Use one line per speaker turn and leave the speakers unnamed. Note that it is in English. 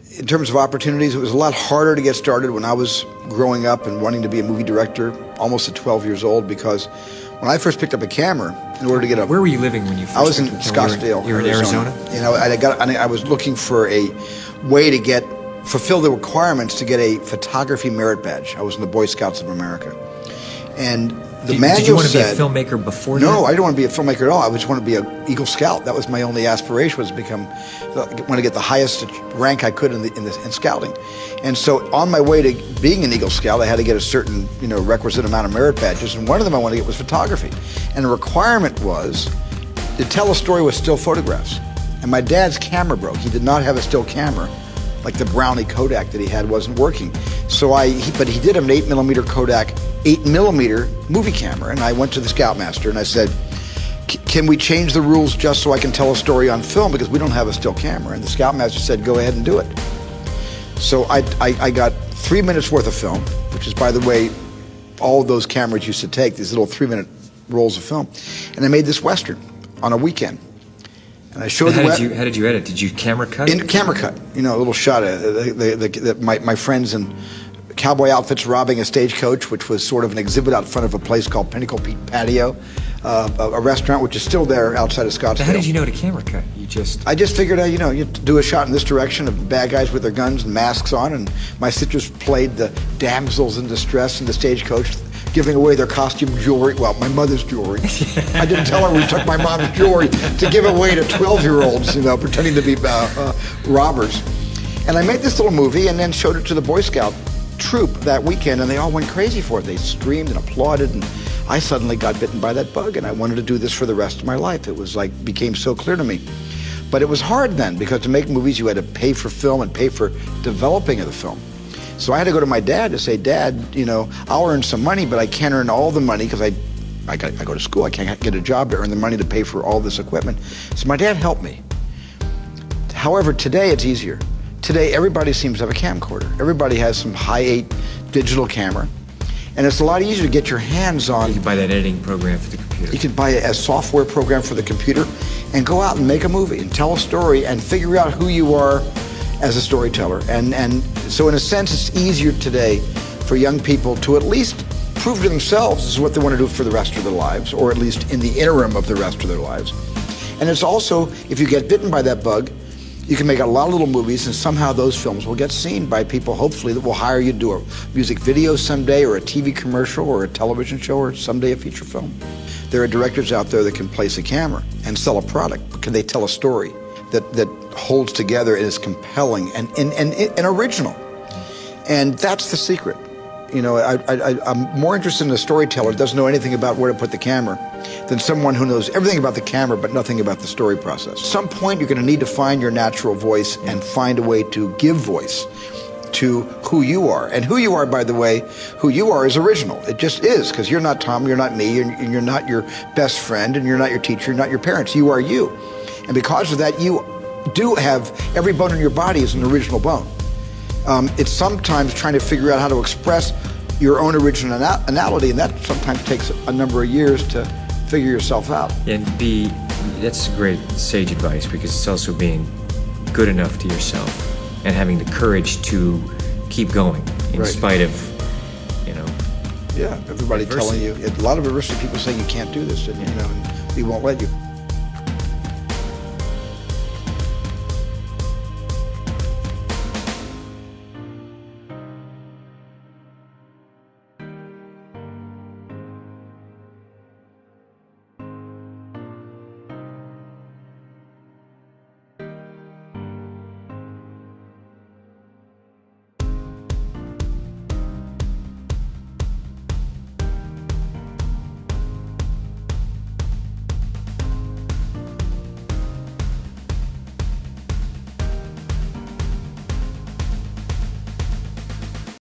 In terms of opportunities, it was a lot harder to get started when I was growing up and wanting to be a movie director, almost at 12 years old, because when I first picked up a camera, in order to get a...
Where were you living when you first...
I was in Scottsdale,
you were in Arizona?
You know, I was looking for a way to fulfill the requirements to get a photography merit badge. I was in the Boy Scouts of America. And the manual said...
Did you want to be a filmmaker before that?
No, I didn't want to be a filmmaker at all. I just wanted to be an Eagle Scout. That was my only aspiration, was want to get the highest rank I could in scouting. And so on my way to being an Eagle Scout, I had to get a certain, requisite amount of merit badges, and one of them I wanted to get was photography. And the requirement was to tell a story with still photographs. And my dad's camera broke. He did not have a still camera. Like the Brownie Kodak that he had wasn't working. So but he did have an 8mm Kodak, 8mm movie camera. And I went to the Scoutmaster and I said, can we change the rules just so I can tell a story on film, because we don't have a still camera? And the Scoutmaster said, go ahead and do it. So I got 3 minutes worth of film, which is, by the way, all of those cameras used to take, these little 3-minute rolls of film. And I made this Western on a weekend. And I showed
how did you edit? Did you camera cut?
In camera cut, a little shot of my friends in cowboy outfits robbing a stagecoach, which was sort of an exhibit out front of a place called Pinnacle Peak Patio, a restaurant which is still there outside of Scottsdale.
So how did you know to camera cut?
I just figured, you do a shot in this direction of the bad guys with their guns and masks on, and my sisters played the damsels in distress in the stagecoach, giving away their costume jewelry, well, my mother's jewelry. I didn't tell her we took my mom's jewelry to give away to 12-year-olds, pretending to be robbers. And I made this little movie and then showed it to the Boy Scout troop that weekend, and they all went crazy for it. They screamed and applauded, and I suddenly got bitten by that bug, and I wanted to do this for the rest of my life. It was became so clear to me. But it was hard then, because to make movies, you had to pay for film and pay for developing of the film. So I had to go to my dad to say, Dad, I'll earn some money, but I can't earn all the money because I go to school. I can't get a job to earn the money to pay for all this equipment. So my dad helped me. However, today it's easier. Today, everybody seems to have a camcorder. Everybody has some high-8 digital camera. And it's a lot easier to get your hands on.
You can buy that editing program for the computer.
You can buy a software program for the computer and go out and make a movie and tell a story and figure out who you are as a storyteller. And so in a sense, it's easier today for young people to at least prove to themselves this is what they want to do for the rest of their lives, or at least in the interim of the rest of their lives. And it's also, if you get bitten by that bug, you can make a lot of little movies, and somehow those films will get seen by people, hopefully, that will hire you to do a music video someday, or a TV commercial, or a television show, or someday a feature film. There are directors out there that can place a camera and sell a product, but can they tell a story that holds together and is compelling and original? And that's the secret. I'm more interested in a storyteller that doesn't know anything about where to put the camera than someone who knows everything about the camera but nothing about the story process. At some point, you're going to need to find your natural voice and find a way to give voice to who you are. And who you are, by the way, who you are is original. It just is, because you're not Tom, you're not me, and you're not your best friend, and you're not your teacher, you're not your parents. You are you. And because of that, you do have, every bone in your body is an original bone. It's sometimes trying to figure out how to express your own originality, and that sometimes takes a number of years to figure yourself out.
And that's great sage advice, because it's also being good enough to yourself and having the courage to keep going in spite of,
Yeah, everybody
adversity.
telling you, a lot of adversity, people saying you can't do this, and we won't let you.